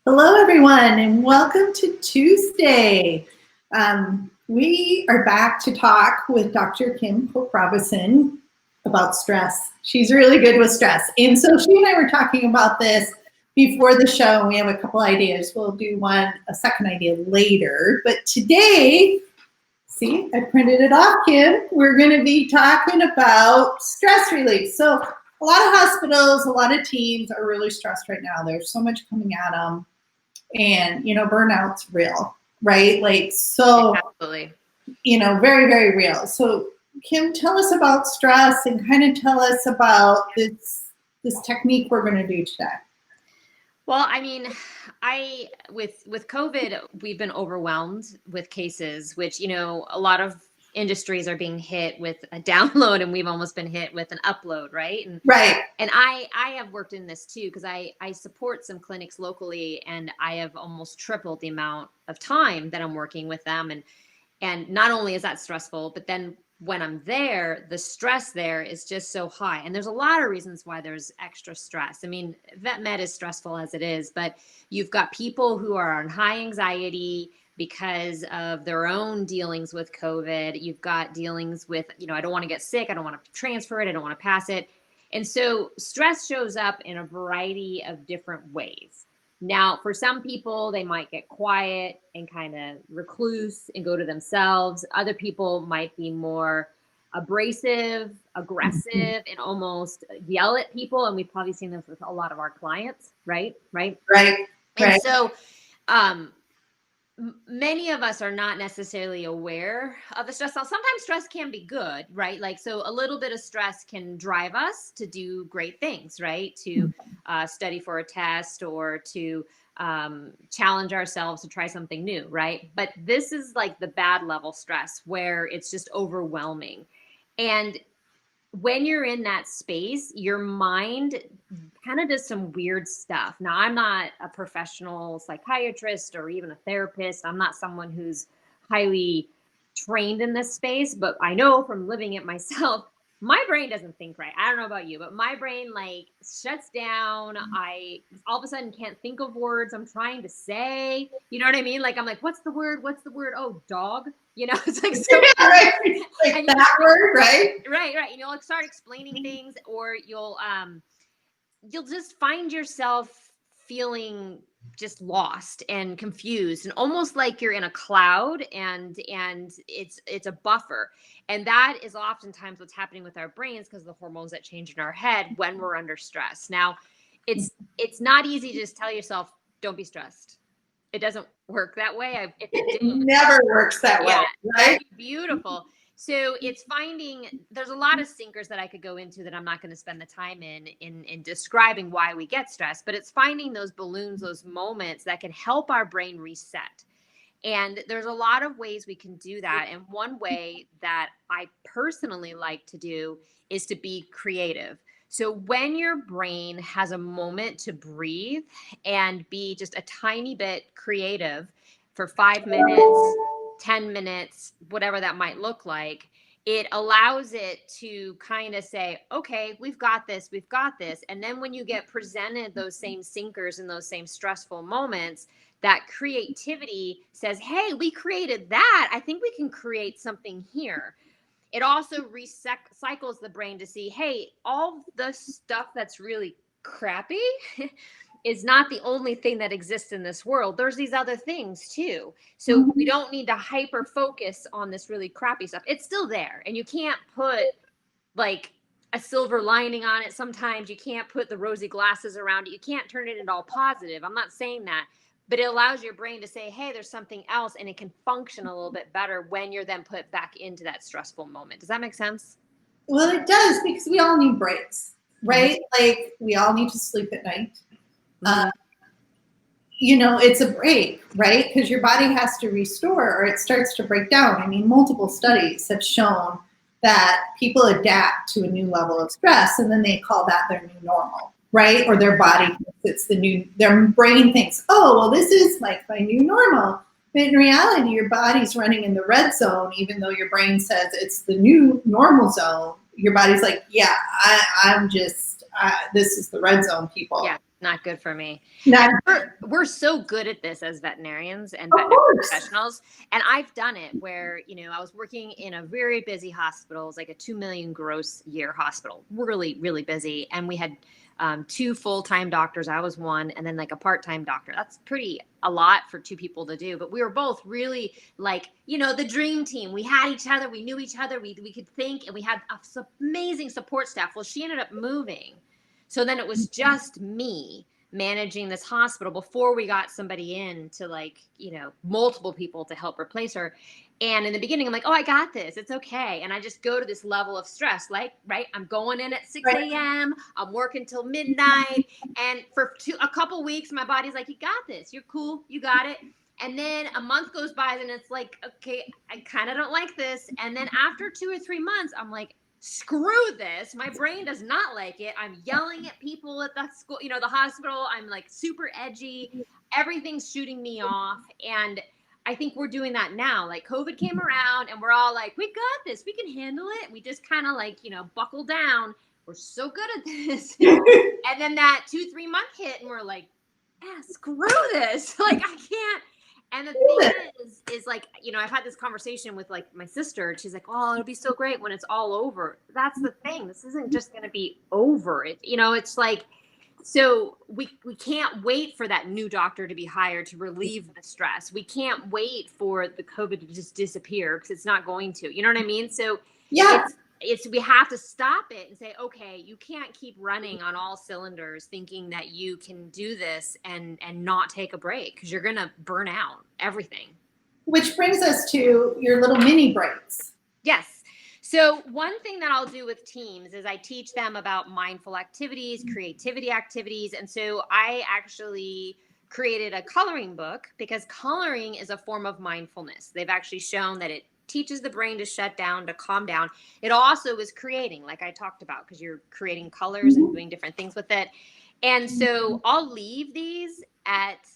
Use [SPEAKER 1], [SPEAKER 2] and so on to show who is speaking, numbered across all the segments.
[SPEAKER 1] Hello, everyone, and welcome to Tuesday. We are back to talk with Dr. Kim Pope-Robinson about stress. She's really good with stress. And so she and I were talking about this before the show, and we have a couple ideas. We'll do a second idea later. But today, see, I printed it off, Kim. We're going to be talking about stress relief. So a lot of hospitals, a lot of teams are really stressed right now. There's so much coming at them. And, burnout's real, right?
[SPEAKER 2] Absolutely.
[SPEAKER 1] Very, very real. So Kim, tell us about stress and kind of tell us about this technique we're going to do today.
[SPEAKER 2] Well, I mean, with COVID, we've been overwhelmed with cases, which, a lot of industries are being hit with a download, and we've almost been hit with an upload, right?
[SPEAKER 1] Right.
[SPEAKER 2] And I have worked in this too, because I support some clinics locally, and I have almost tripled the amount of time that I'm working with them. And not only is that stressful, but then when I'm there, the stress there is just so high. And there's a lot of reasons why there's extra stress. I mean, vet med is stressful as it is, but you've got people who are on high anxiety because of their own dealings with COVID. You've got dealings with, I don't want to get sick. I don't want to transfer it. I don't want to pass it. And so stress shows up in a variety of different ways. Now, for some people, they might get quiet and kind of recluse and go to themselves. Other people might be more abrasive, aggressive, and almost yell at people. And we've probably seen this with a lot of our clients, right?
[SPEAKER 1] Right.
[SPEAKER 2] And so, many of us are not necessarily aware of the stress. Now, sometimes stress can be good, right? So a little bit of stress can drive us to do great things, right? To study for a test or to challenge ourselves to try something new, right? But this is like the bad level stress where it's just overwhelming. And when you're in that space, your mind kind of does some weird stuff. Now, I'm not a professional psychiatrist or even a therapist. I'm not someone who's highly trained in this space, but I know from living it myself, my brain doesn't think right. I don't know about you, but my brain shuts down. I all of a sudden can't think of words I'm trying to say. You know what I mean? I'm like, what's the word? Oh, dog. It's like so.
[SPEAKER 1] Right. That word, right?
[SPEAKER 2] Right. You'll start explaining things, or you'll just find yourself feeling just lost and confused, and almost like you're in a cloud, and it's a buffer. And that is oftentimes what's happening with our brains, because of the hormones that change in our head when we're under stress. Now, it's not easy to just tell yourself, don't be stressed. It doesn't work that way.
[SPEAKER 1] It never works that way, right?
[SPEAKER 2] Beautiful. So it's there's a lot of sinkers that I could go into that I'm not going to spend the time in describing why we get stressed, but it's finding those balloons, those moments that can help our brain reset. And there's a lot of ways we can do that. And one way that I personally like to do is to be creative. So when your brain has a moment to breathe and be just a tiny bit creative for 5 minutes, 10 minutes, whatever that might look like, it allows it to kind of say, okay, we've got this. And then when you get presented those same sinkers and those same stressful moments, that creativity says, hey, we created that. I think we can create something here. It also recycles the brain to see, hey, all the stuff that's really crappy is not the only thing that exists in this world. There's these other things too. So we don't need to hyper focus on this really crappy stuff. It's still there. And you can't put a silver lining on it. Sometimes you can't put the rosy glasses around it. You can't turn it into all positive. I'm not saying that. But it allows your brain to say, hey, there's something else, and it can function a little bit better when you're then put back into that stressful moment. Does that make sense?
[SPEAKER 1] Well, it does, because we all need breaks, right? We all need to sleep at night. It's a break, right? Because your body has to restore, or it starts to break down. I mean, multiple studies have shown that people adapt to a new level of stress, and then they call that their new normal. Right? Or their body thinks their brain thinks, oh, well, this is my new normal. But in reality, your body's running in the red zone, even though your brain says it's the new normal zone. Your body's like, yeah, I'm just, this is the red zone, people.
[SPEAKER 2] Yeah. Not good for me.
[SPEAKER 1] Not,
[SPEAKER 2] We're so good at this as veterinarians and veterinary professionals. And I've done it where, I was working in a very busy hospital. It was like a 2 million gross year hospital, really, really busy. And we had 2 full-time doctors. I was one, and then like a part-time doctor. That's a lot for 2 people to do. But we were both really like, the dream team. We had each other. We knew each other. We could think, and we had an amazing support staff. Well, she ended up moving. So then it was just me managing this hospital before we got somebody in to multiple people to help replace her. And in the beginning, I'm like, oh, I got this. It's okay. And I just go to this level of stress, right? I'm going in at 6 a.m. I'm working till midnight. And for a couple weeks, my body's like, you got this. You're cool. You got it. And then a month goes by and it's like, okay, I kind of don't like this. And then after 2 or 3 months, I'm like, screw this. My brain does not like it. I'm yelling at people at the school, the hospital. I'm like super edgy. Everything's shooting me off. And I think we're doing that now. Like COVID came around and we're all like, we got this. We can handle it. We just kind of buckle down. We're so good at this. And then that 2-3 month hit and we're like, yeah, screw this. Like I can't. And the thing is like, I've had this conversation with like my sister, and she's like, oh, it'll be so great when it's all over. That's the thing. This isn't just going to be over. It's like, so we can't wait for that new doctor to be hired to relieve the stress. We can't wait for the COVID to just disappear because it's not going to, you know what I mean? So yeah, we have to stop it and say, okay, you can't keep running on all cylinders thinking that you can do this and not take a break because you're going to burn out everything.
[SPEAKER 1] Which brings us to your little mini breaks.
[SPEAKER 2] Yes. So one thing that I'll do with teams is I teach them about mindful activities, creativity activities. And so I actually created a coloring book because coloring is a form of mindfulness. They've actually shown that it teaches the brain to shut down, to calm down. It also is creating, like I talked about, because you're creating colors and doing different things with it. And so I'll leave these at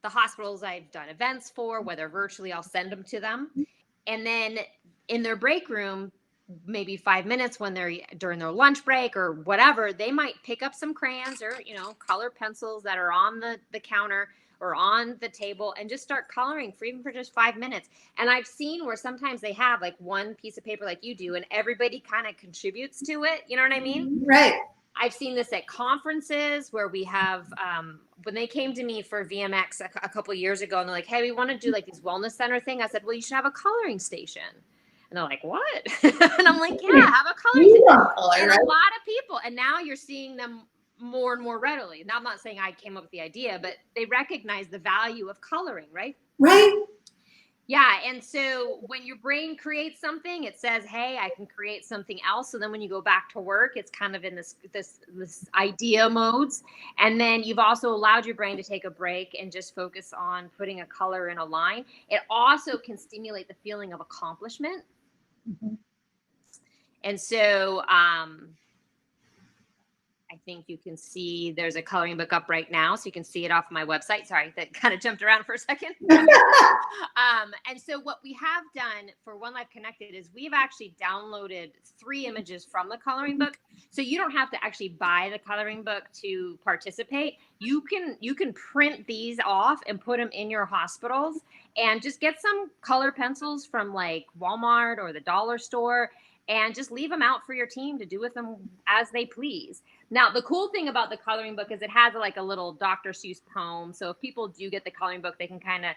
[SPEAKER 2] the hospitals I've done events for, whether virtually, I'll send them to them. And then in their break room, maybe 5 minutes when they're during their lunch break or whatever, they might pick up some crayons or, color pencils that are on the counter or on the table and just start coloring even for just 5 minutes. And I've seen where sometimes they have like one piece of paper like you do and everybody kind of contributes to it. You know what I mean?
[SPEAKER 1] Right.
[SPEAKER 2] I've seen this at conferences where we have, when they came to me for VMX a couple years ago and they're like, hey, we want to do like this wellness center thing. I said, well, you should have a coloring station. And they're like, what? And I'm like, yeah, have a coloring station. And a lot of people, and now you're seeing them more and more readily. Now, I'm not saying I came up with the idea, but they recognize the value of coloring, right?
[SPEAKER 1] Right.
[SPEAKER 2] Yeah. And so when your brain creates something, it says, hey, I can create something else. So then when you go back to work, it's kind of in this idea modes. And then you've also allowed your brain to take a break and just focus on putting a color in a line. It also can stimulate the feeling of accomplishment. Mm-hmm. And so, I think you can see there's a coloring book up right now, so you can see it off my website. Sorry, that kind of jumped around for a second. And so what we have done for One Life Connected is we've actually downloaded 3 images from the coloring book. So you don't have to actually buy the coloring book to participate. You can print these off and put them in your hospitals and just get some color pencils from like Walmart or the dollar store and just leave them out for your team to do with them as they please. Now, the cool thing about the coloring book is it has like a little Dr. Seuss poem. So if people do get the coloring book, they can kind of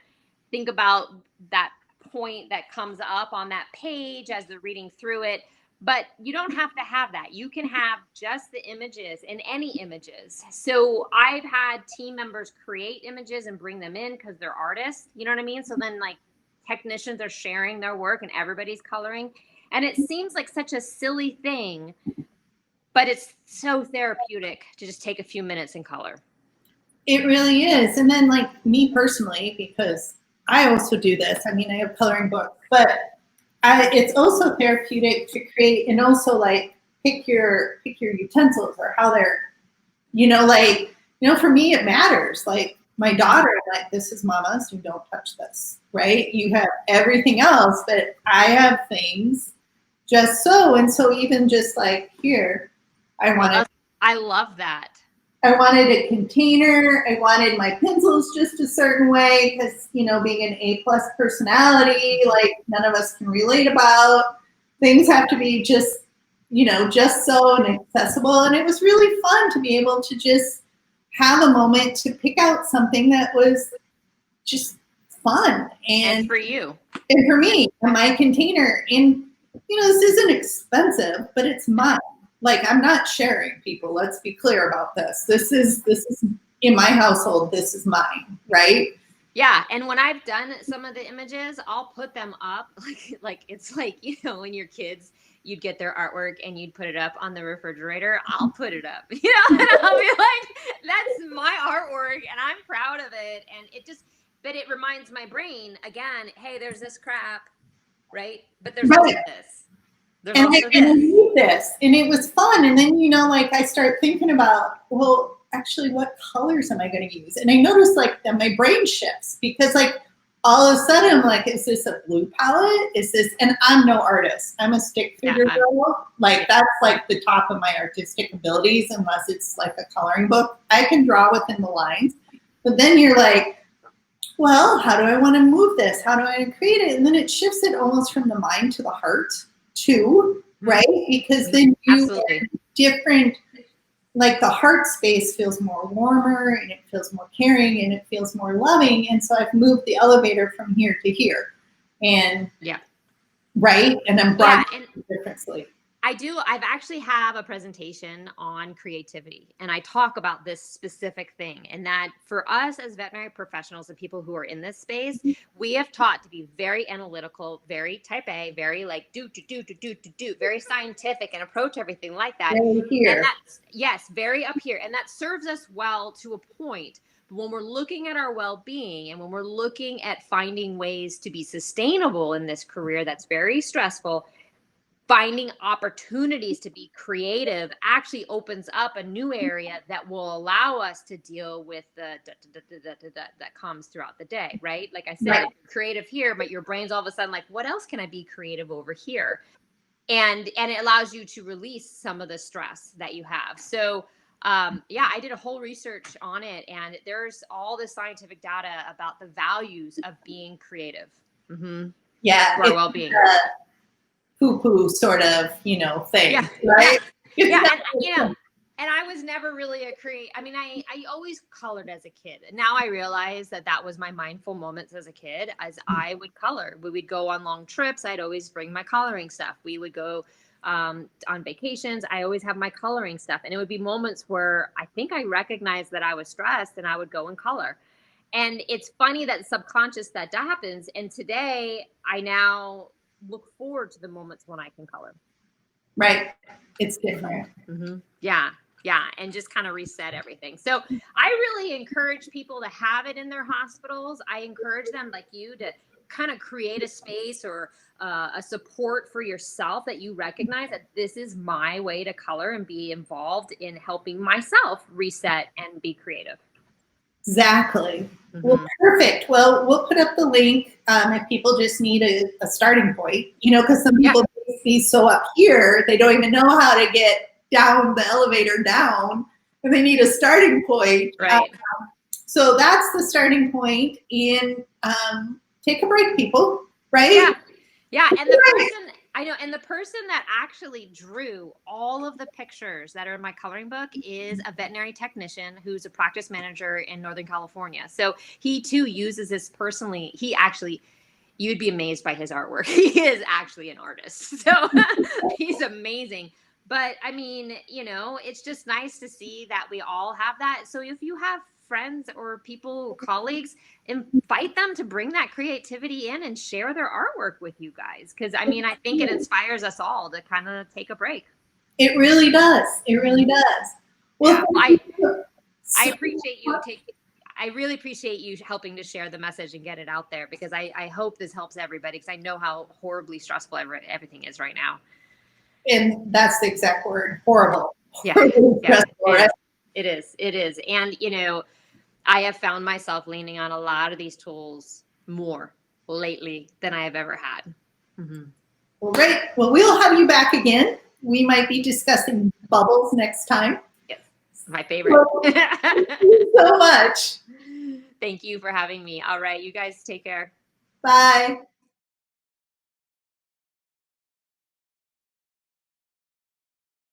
[SPEAKER 2] think about that point that comes up on that page as they're reading through it. But you don't have to have that. You can have just the images and any images. So I've had team members create images and bring them in because they're artists. You know what I mean? So then like technicians are sharing their work and everybody's coloring. And it seems like such a silly thing, but it's so therapeutic to just take a few minutes and color.
[SPEAKER 1] It really is. And then like me personally, because I also do this, I mean, I have coloring books, but it's also therapeutic to create and also like pick your utensils or how they're, for me, it matters. Like my daughter, like, this is mama's, you don't touch this, right? You have everything else, but I have things just so, and so even just like here, I love that. I wanted a container. I wanted my pencils just a certain way because, you know, being an A+ personality, like none of us can relate about. Things have to be just, you know, just so and accessible. And it was really fun to be able to just have a moment to pick out something that was just fun.
[SPEAKER 2] And for you.
[SPEAKER 1] And for me, and my container. And, you know, this isn't expensive, but it's mine. Like, I'm not sharing, people. Let's be clear about this. This is in my household. This is mine, right?
[SPEAKER 2] Yeah, and when I've done some of the images, I'll put them up like it's like, you know, when your kids, you'd get their artwork and you'd put it up on the refrigerator. I'll put it up, you know, and I'll be like, that's my artwork and I'm proud of it. And it just, but it reminds my brain again, hey, there's this crap, right? But there's also this. There's also this.
[SPEAKER 1] And I need this. And it was fun. And then, you know, like I start thinking about, well, actually, what colors am I going to use? And I noticed like that my brain shifts because like all of a sudden I'm like, is this a blue palette? Is this, and I'm no artist. I'm a stick figure girl. Like that's like the top of my artistic abilities, unless it's like a coloring book. I can draw within the lines. But then you're like, well, how do I want to move this? How do I create it? And then it shifts it almost from the mind to the heart too, right? Because then you are different, like the heart space feels more warmer and it feels more caring and it feels more loving. And so I've moved the elevator from here to here. And right. And I'm broadcasting differently.
[SPEAKER 2] I've actually have a presentation on creativity and I talk about this specific thing, and that for us as veterinary professionals and people who are in this space, we have taught to be very analytical, very type A, very like do, very scientific and approach everything like that.
[SPEAKER 1] Here.
[SPEAKER 2] And that's, yes, very up here. And that serves us well to a point. But when we're looking at our well-being and when we're looking at finding ways to be sustainable in this career that's very stressful, finding opportunities to be creative actually opens up a new area that will allow us to deal with the that comes throughout the day, right? Like I said, creative here, but your brain's all of a sudden like, what else can I be creative over here? And it allows you to release some of the stress that you have. So yeah, I did a whole research on it, and there's all this scientific data about the values of being creative.
[SPEAKER 1] Yeah,
[SPEAKER 2] for our well-being.
[SPEAKER 1] Poo-poo sort of, you know, thing,
[SPEAKER 2] right? And, you know, and I was never really I mean, I always colored as a kid. And now I realize that was my mindful moments as a kid, as I would color. We would go on long trips. I'd always bring my coloring stuff. We would go on vacations. I always have my coloring stuff. And it would be moments where I think I recognized that I was stressed and I would go and color. And it's funny that subconscious that happens. And today I now look forward to the moments when I can color.
[SPEAKER 1] Right. It's different.
[SPEAKER 2] Yeah. And just kind of reset everything. So I really encourage people to have it in their hospitals. I encourage them, like you, to kind of create a space or a support for yourself that you recognize that this is my way to color and be involved in helping myself reset and be creative.
[SPEAKER 1] Exactly. Well, perfect. Well, we'll put up the link if people just need a starting point, you know, because some people be so up here, they don't even know how to get down the elevator down, and they need a starting point.
[SPEAKER 2] Right.
[SPEAKER 1] So that's the starting point. And take a break, people. Right?
[SPEAKER 2] Yeah. And the person, I know, and the person that actually drew all of the pictures that are in my coloring book is a veterinary technician who's a practice manager in Northern California. So he too uses this personally. You'd be amazed by his artwork. He is actually an artist. So he's amazing. But I mean, you know, it's just nice to see that we all have that. So if you have friends or people, colleagues, invite them to bring that creativity in and share their artwork with you guys. Because I mean, I think it inspires us all to kind of take a break.
[SPEAKER 1] It really does. It really does. Well,
[SPEAKER 2] I appreciate you I really appreciate you helping to share the message and get it out there, because I hope this helps everybody, because I know how horribly stressful everything is right now.
[SPEAKER 1] And that's the exact word, horrible.
[SPEAKER 2] Yeah. It is. And, you know, I have found myself leaning on a lot of these tools more lately than I have ever had.
[SPEAKER 1] Well, great. Well, we'll have you back again. We might be discussing bubbles next time.
[SPEAKER 2] Yes. My favorite.
[SPEAKER 1] Thank you so much.
[SPEAKER 2] Thank you for having me. All right, you guys take care.
[SPEAKER 1] Bye.